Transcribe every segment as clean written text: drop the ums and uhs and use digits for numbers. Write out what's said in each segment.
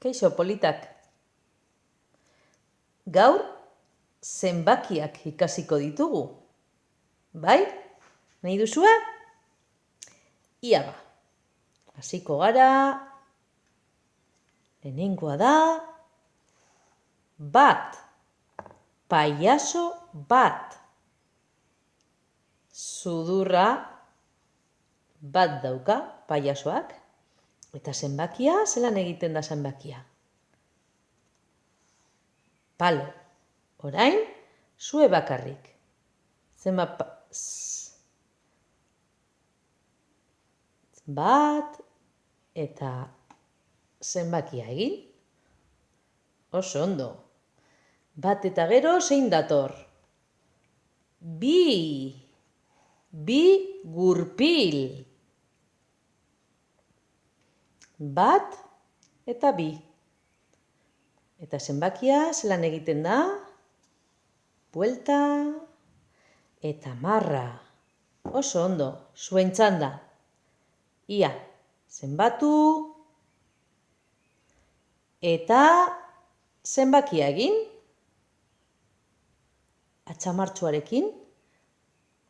Kaixo politak. Gaur zenbakiak ikasiko ditugu. Bai? Nahi duzue? Ia ba. Hasiko gara. Lehenengoa da. Bat. Pailazo bat. Sudurra bat dauka pailazoak. Eta zenbakia, zelan egiten da zenbakia? Palo. Orain, zue bakarrik. Bat eta zenbakia egin. Oso ondo. Bat eta gero zein dator? Bi. Bi gurpil. Bat eta bi. Eta zenbakia zelan egiten da? Buelta eta marra. Oso ondo, zuen txanda. Ia, zenbatu eta zenbakia egin. Atxamartxoarekin.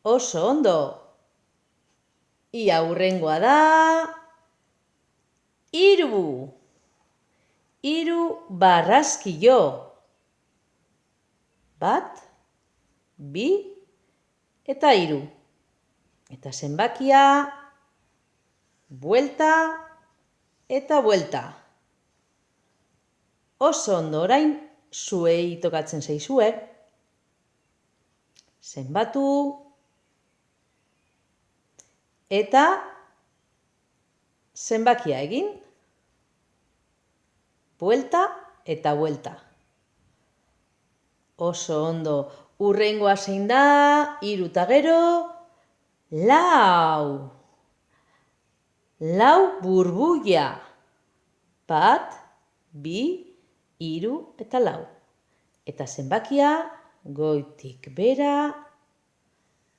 Oso ondo. Ia, hurrengoa da. 3. 3 barraskilo. 1, 2 eta 3. Eta zenbakia, buelta eta buelta. Oso ondo, orain zuei tokatzen zaizue. Zenbatu eta zenbakia egin. Buelta eta buelta. Oso ondo. Hurrengoa zein da? 3 eta gero 4. 4 burbuila. 1, 2, 3 eta 4. Eta zenbakia, goitik bera,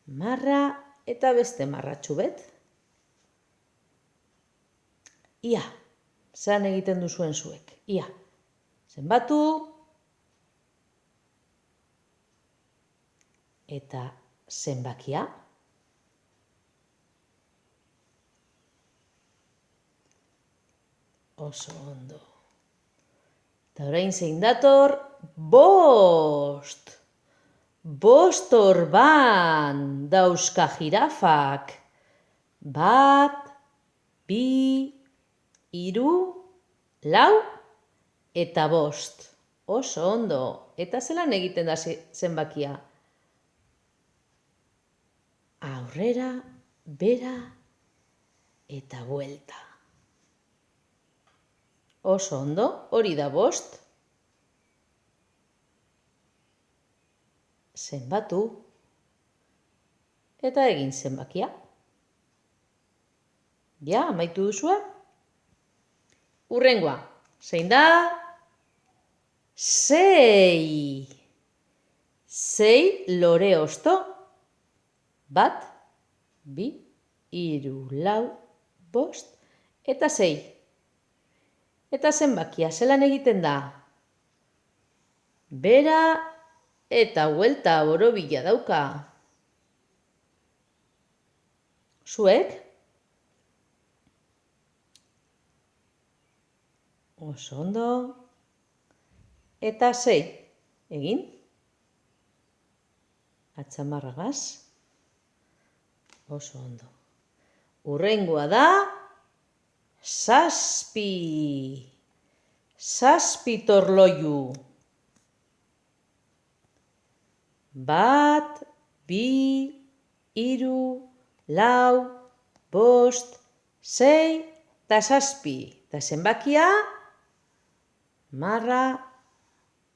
marra eta beste marratxu bet. Ia, zelan egiten duzuen zuek. Ia, zenbatu eta zenbakia. Oso ondo. Eta orain zein dator? 5. 5 orban dauzka jirafak. 1, 2, 3, 4 eta 5. Oso ondo. Eta zelan egiten da zenbakia? Aurrera, bera eta buelta. Oso ondo, hori da 5. Zenbatu eta egin zenbakia. Ja, amaitu duzua? Hurrengoa, zein da? 6. 6 lore hosto. 1, 2, 3, 4, 5 eta 6. Eta zenbakia, zelan egiten da? Bera eta buelta borobila dauka. Zuek? Oso ondo. Eta 6. Egin. Atxamarragaz. Oso ondo. Hurrengoa da 7. 7 torloiu. 1, 2, 3, 4, 5, 6 eta 7. Eta zenbakia, marra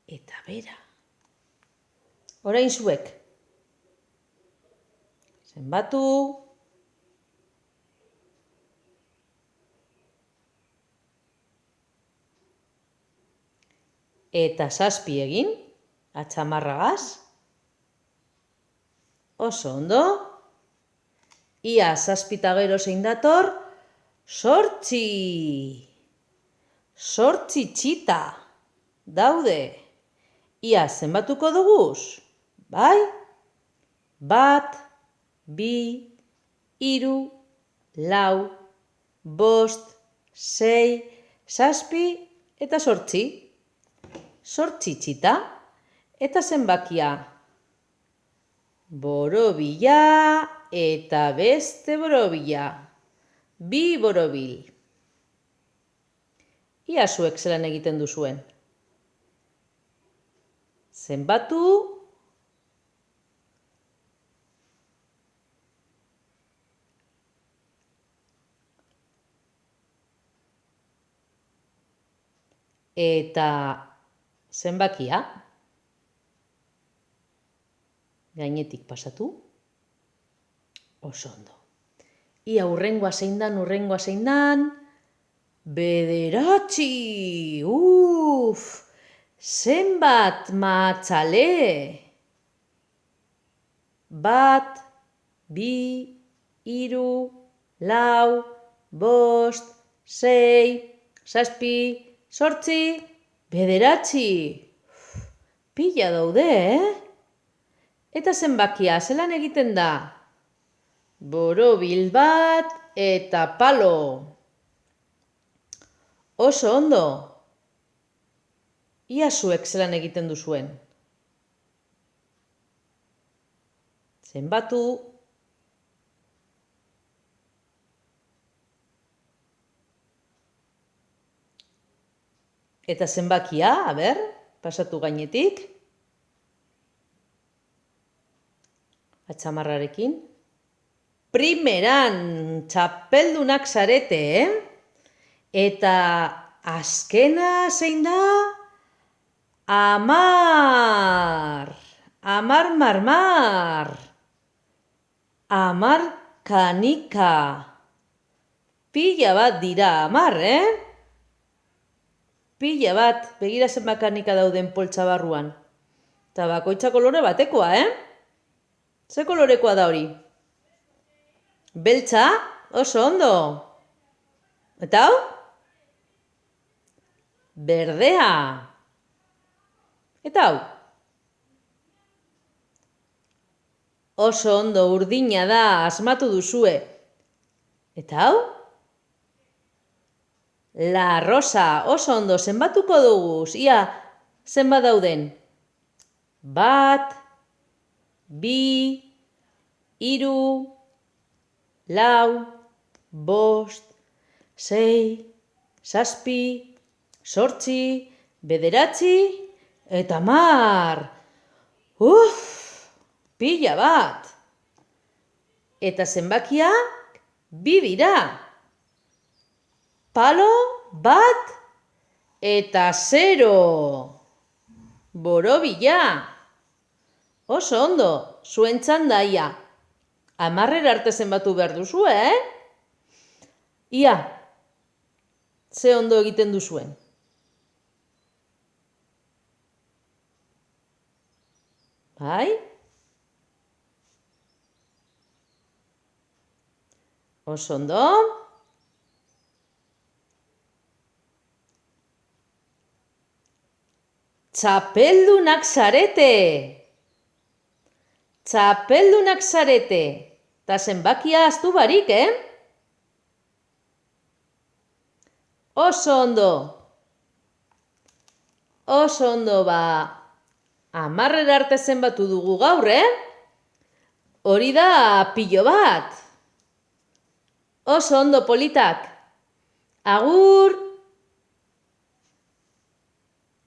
eta bera. Orain zuek. Zenbatu. Eta 7 egin, atxamarragaz. Oso ondo. Ia 7 eta gero zein dator? 8. zortzi txita daude. Ia zenbatuko duguz? Bai? 1, 2, 3, 4, 5, 6, 7 eta 8. Zortzi txita eta zenbakia. Borobila eta beste borobila. 2 borobil. Ia zuek zelan egiten duzuen. Zenbatu. Eta zenbakia. Gainetik pasatu. Oso ondo. Ia hurrengoa zein dan. 9. Zenbat mahatsale? 1, 2, 3, 4, 5, 6, 7, 8, 9. Pila daude, Eta zenbakia, zelan egiten da? Borobil bat eta palo. Oso ondo. Ia zuek zelan egiten duzuen. Zenbatu. Eta zenbakia, pasatu gainetik. Atxamarrarekin. Primeran txapeldunak zarete, Eta azkena zein da? 10. 10. 10 kanika. Pila bat dira 10, Pila bat, begira zenbat kanika dauden poltsa barruan. Eta bakoitza kolore batekoa, Ze kolorekoa da hori? Beltza, oso ondo. Eta hau? Berdea. Eta hau? Oso ondo, urdina da, asmatu duzue. Eta hau? La rosa, oso ondo, zenbatuko dugu. Ia, zenbat dauden? 1, 2, 3, 4, 5, 6, 7, 8, 9 eta 10. Pila bat. Eta zenbakia 2 dira. Palo bat eta 0. Borobila. Oso ondo, zuen txandaia. 10 arte zenbatu behar duzu, Ia, ze ondo egiten duzuen. Bai? Oso ondo. Txapeldunak zarete. Txapeldunak zarete. Ta zenbakia ahaztu barik, Oso ondo. Oso ondo, 10 arte zenbatu dugu gaur, Hori da pilo bat. Oso ondo politak. Agur!